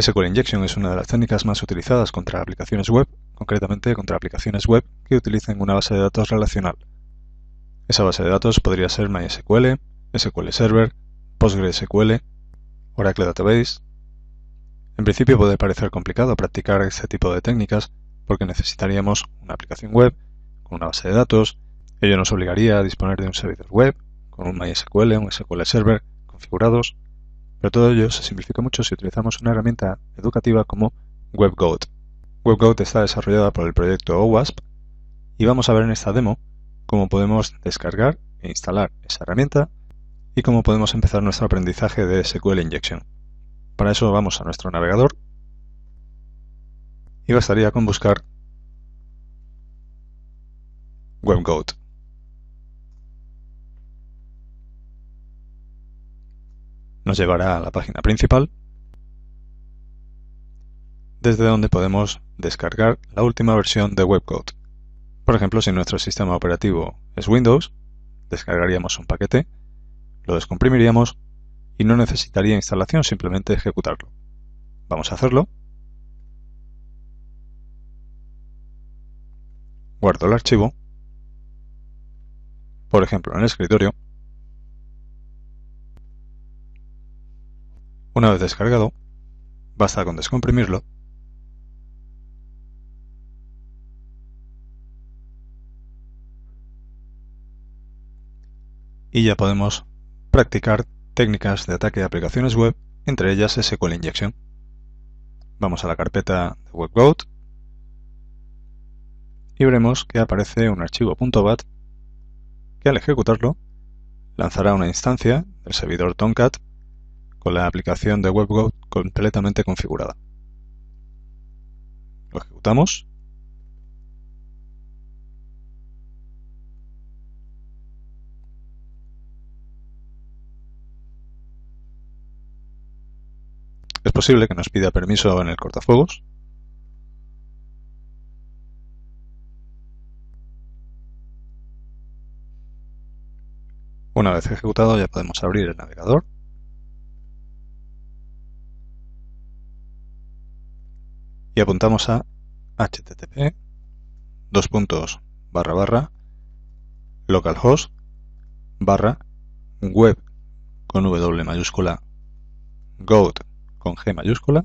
SQL Injection es una de las técnicas más utilizadas contra aplicaciones web, concretamente contra aplicaciones web que utilicen una base de datos relacional. Esa base de datos podría ser MySQL, SQL Server, PostgreSQL, Oracle Database. En principio puede parecer complicado practicar este tipo de técnicas porque necesitaríamos una aplicación web con una base de datos. Ello nos obligaría a disponer de un servidor web con un MySQL, un SQL Server configurados, pero todo ello se simplifica mucho si utilizamos una herramienta educativa como WebGoat. WebGoat está desarrollada por el proyecto OWASP y vamos a ver en esta demo cómo podemos descargar e instalar esa herramienta y cómo podemos empezar nuestro aprendizaje de SQL Injection. Para eso vamos a nuestro navegador y bastaría con buscar WebGoat. Nos llevará a la página principal, desde donde podemos descargar la última versión de WebGoat. Por ejemplo, si nuestro sistema operativo es Windows, descargaríamos un paquete, lo descomprimiríamos y no necesitaría instalación, simplemente ejecutarlo. Vamos a hacerlo. Guardo el archivo, por ejemplo en el escritorio. Una vez descargado, basta con descomprimirlo y ya podemos practicar técnicas de ataque de aplicaciones web, entre ellas SQL Injection. Vamos a la carpeta de WebGoat y veremos que aparece un archivo .bat que al ejecutarlo lanzará una instancia del servidor Tomcat con la aplicación de WebGoat completamente configurada. Lo ejecutamos. Es posible que nos pida permiso en el cortafuegos. Una vez ejecutado ya podemos abrir el navegador y apuntamos a http://localhost /web con W mayúscula goat con G mayúscula,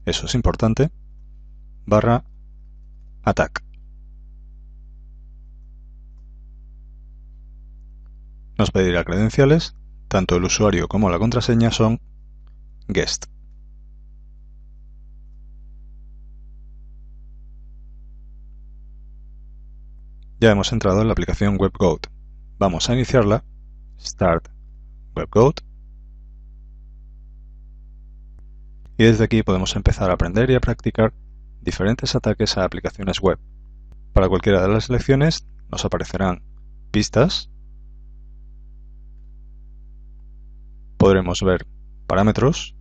eso es importante, /attack. Nos pedirá credenciales, tanto el usuario como la contraseña son guest. Ya hemos entrado en la aplicación WebGoat. Vamos a iniciarla, Start WebGoat, y desde aquí podemos empezar a aprender y a practicar diferentes ataques a aplicaciones web. Para cualquiera de las selecciones nos aparecerán pistas, podremos ver parámetros,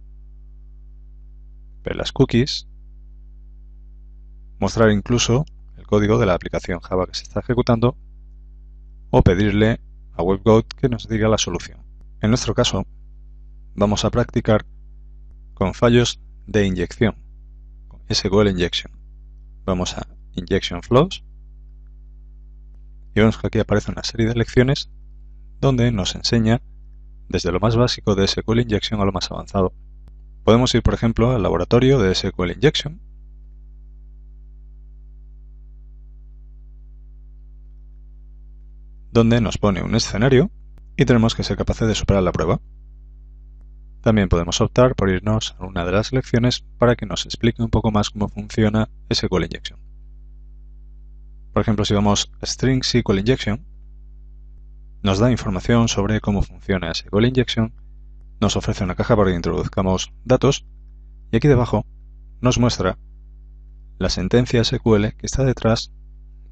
ver las cookies, mostrar incluso el código de la aplicación Java que se está ejecutando o pedirle a WebGoat que nos diga la solución. En nuestro caso, vamos a practicar con fallos de inyección, con SQL Injection. Vamos a Injection Flows y vemos que aquí aparece una serie de lecciones donde nos enseña desde lo más básico de SQL Injection a lo más avanzado. Podemos ir, por ejemplo, al laboratorio de SQL Injection donde nos pone un escenario y tenemos que ser capaces de superar la prueba. También podemos optar por irnos a una de las lecciones para que nos explique un poco más cómo funciona SQL Injection. Por ejemplo, si vamos a String SQL Injection, nos da información sobre cómo funciona SQL Injection, nos ofrece una caja para que introduzcamos datos y aquí debajo nos muestra la sentencia SQL que está detrás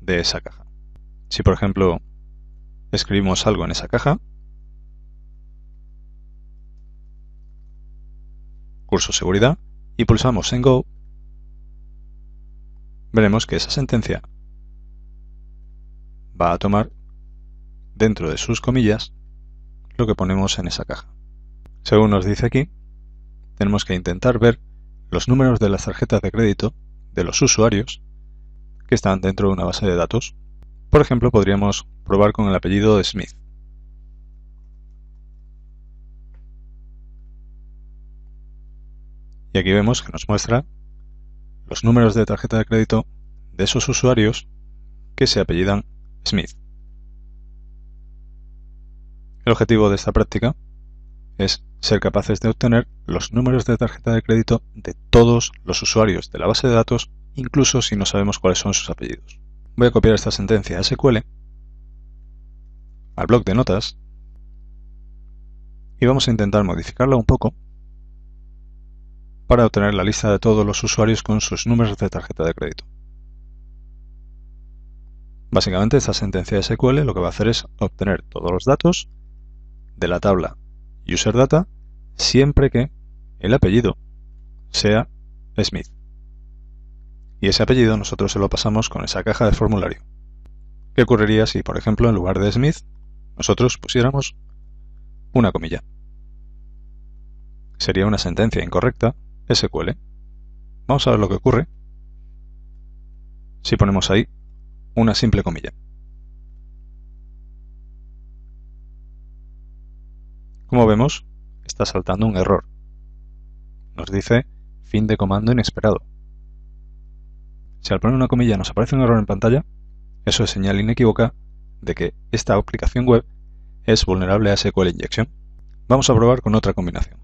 de esa caja. Si, por ejemplo, escribimos algo en esa caja, curso seguridad, y pulsamos en Go, veremos que esa sentencia va a tomar dentro de sus comillas lo que ponemos en esa caja. Según nos dice aquí, tenemos que intentar ver los números de las tarjetas de crédito de los usuarios que están dentro de una base de datos. Por ejemplo, podríamos probar con el apellido de Smith. Y aquí vemos que nos muestra los números de tarjeta de crédito de esos usuarios que se apellidan Smith. El objetivo de esta práctica es ser capaces de obtener los números de tarjeta de crédito de todos los usuarios de la base de datos, incluso si no sabemos cuáles son sus apellidos. Voy a copiar esta sentencia a SQL al bloc de notas y vamos a intentar modificarla un poco para obtener la lista de todos los usuarios con sus números de tarjeta de crédito. Básicamente, esta sentencia de SQL lo que va a hacer es obtener todos los datos de la tabla UserData siempre que el apellido sea Smith. Y ese apellido nosotros se lo pasamos con esa caja de formulario. ¿Qué ocurriría si, por ejemplo, en lugar de Smith, nosotros pusiéramos una comilla? Sería una sentencia incorrecta SQL. Vamos a ver lo que ocurre si ponemos ahí una simple comilla. Como vemos, está saltando un error. Nos dice fin de comando inesperado. Si al poner una comilla nos aparece un error en pantalla, eso es señal inequívoca de que esta aplicación web es vulnerable a SQL Injection. Vamos a probar con otra combinación.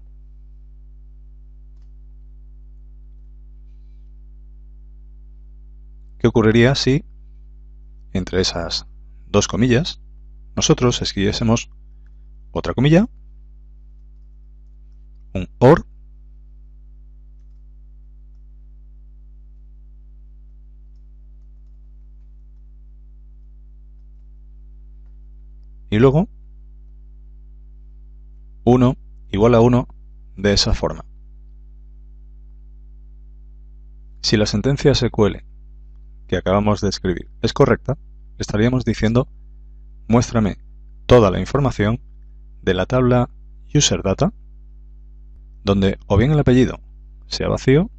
¿Qué ocurriría si entre esas dos comillas nosotros escribiésemos otra comilla, un OR, y luego 1 igual a 1 de esa forma? Si la sentencia SQL que acabamos de escribir es correcta, estaríamos diciendo muéstrame toda la información de la tabla UserData donde o bien el apellido sea vacío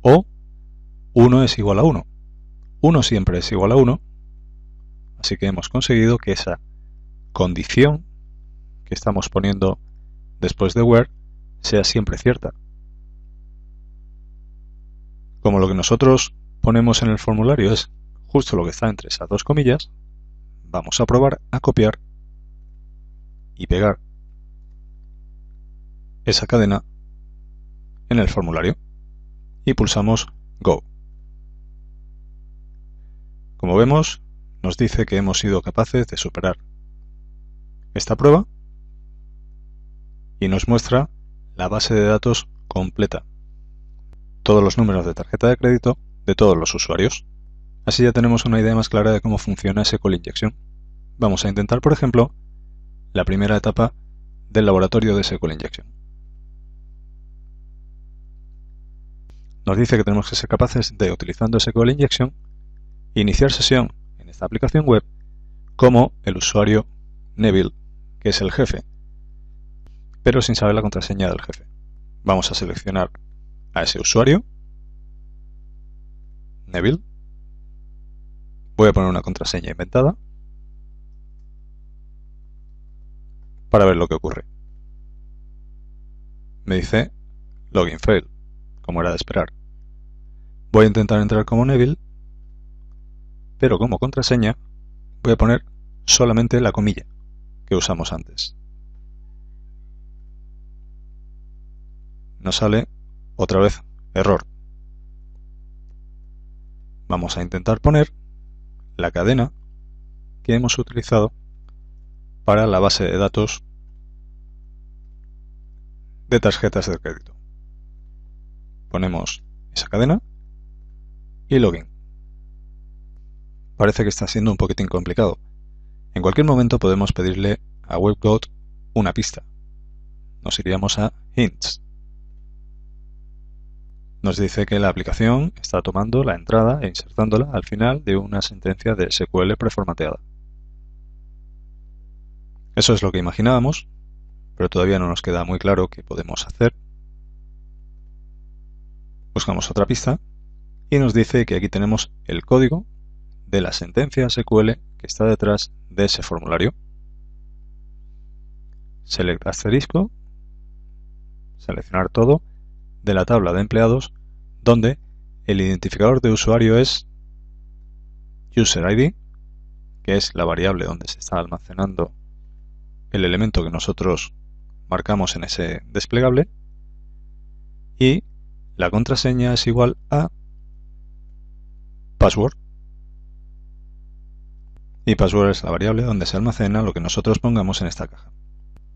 o 1 es igual a 1. 1 siempre es igual a 1, así que hemos conseguido que esa condición que estamos poniendo después de where sea siempre cierta. Como lo que nosotros ponemos en el formulario es justo lo que está entre esas dos comillas, vamos a probar a copiar y pegar esa cadena en el formulario y pulsamos Go. Como vemos, nos dice que hemos sido capaces de superar esta prueba y nos muestra la base de datos completa, todos los números de tarjeta de crédito de todos los usuarios. Así ya tenemos una idea más clara de cómo funciona SQL Injection. Vamos a intentar, por ejemplo, la primera etapa del laboratorio de SQL Injection. Nos dice que tenemos que ser capaces de, utilizando SQL Injection, iniciar sesión en esta aplicación web como el usuario Neville, que es el jefe, pero sin saber la contraseña del jefe. Vamos a seleccionar a ese usuario, Neville. Voy a poner una contraseña inventada para ver lo que ocurre. Me dice Login Fail, como era de esperar. Voy a intentar entrar como Neville, pero como contraseña voy a poner solamente la comilla que usamos antes. Nos sale otra vez error. Vamos a intentar poner la cadena que hemos utilizado para la base de datos de tarjetas de crédito. Ponemos esa cadena y login. Parece que está siendo un poquitín complicado. En cualquier momento podemos pedirle a WebGoat una pista. Nos iríamos a Hints. Nos dice que la aplicación está tomando la entrada e insertándola al final de una sentencia de SQL preformateada. Eso es lo que imaginábamos, pero todavía no nos queda muy claro qué podemos hacer. Buscamos otra pista y nos dice que aquí tenemos el código de la sentencia SQL que está detrás de ese formulario. Select asterisco, seleccionar todo de la tabla de empleados, donde el identificador de usuario es UserID, que es la variable donde se está almacenando el elemento que nosotros marcamos en ese desplegable, y la contraseña es igual a password. Y password es la variable donde se almacena lo que nosotros pongamos en esta caja.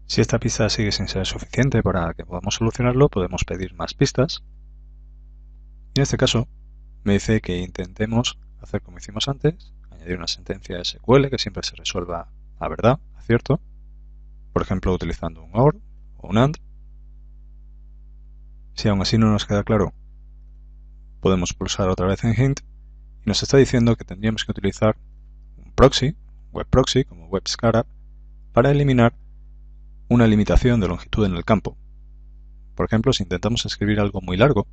Si esta pista sigue sin ser suficiente para que podamos solucionarlo, podemos pedir más pistas. En este caso, me dice que intentemos hacer como hicimos antes, añadir una sentencia SQL que siempre se resuelva a verdad, a cierto, por ejemplo utilizando un OR o un AND. Si aún así no nos queda claro, podemos pulsar otra vez en Hint y nos está diciendo que tendríamos que utilizar un proxy, web proxy, como WebScarab, para eliminar una limitación de longitud en el campo. Por ejemplo, si intentamos escribir algo muy largo,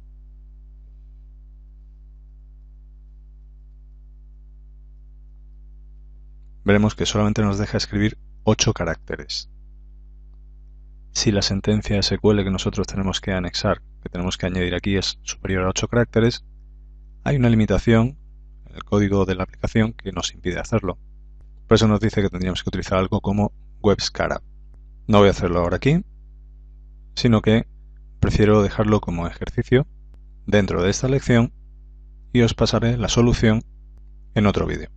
veremos que solamente nos deja escribir 8 caracteres. Si la sentencia SQL que nosotros tenemos que anexar, que tenemos que añadir aquí, es superior a 8 caracteres, hay una limitación en el código de la aplicación que nos impide hacerlo. Por eso nos dice que tendríamos que utilizar algo como WebScarab. No voy a hacerlo ahora aquí, sino que prefiero dejarlo como ejercicio dentro de esta lección y os pasaré la solución en otro vídeo.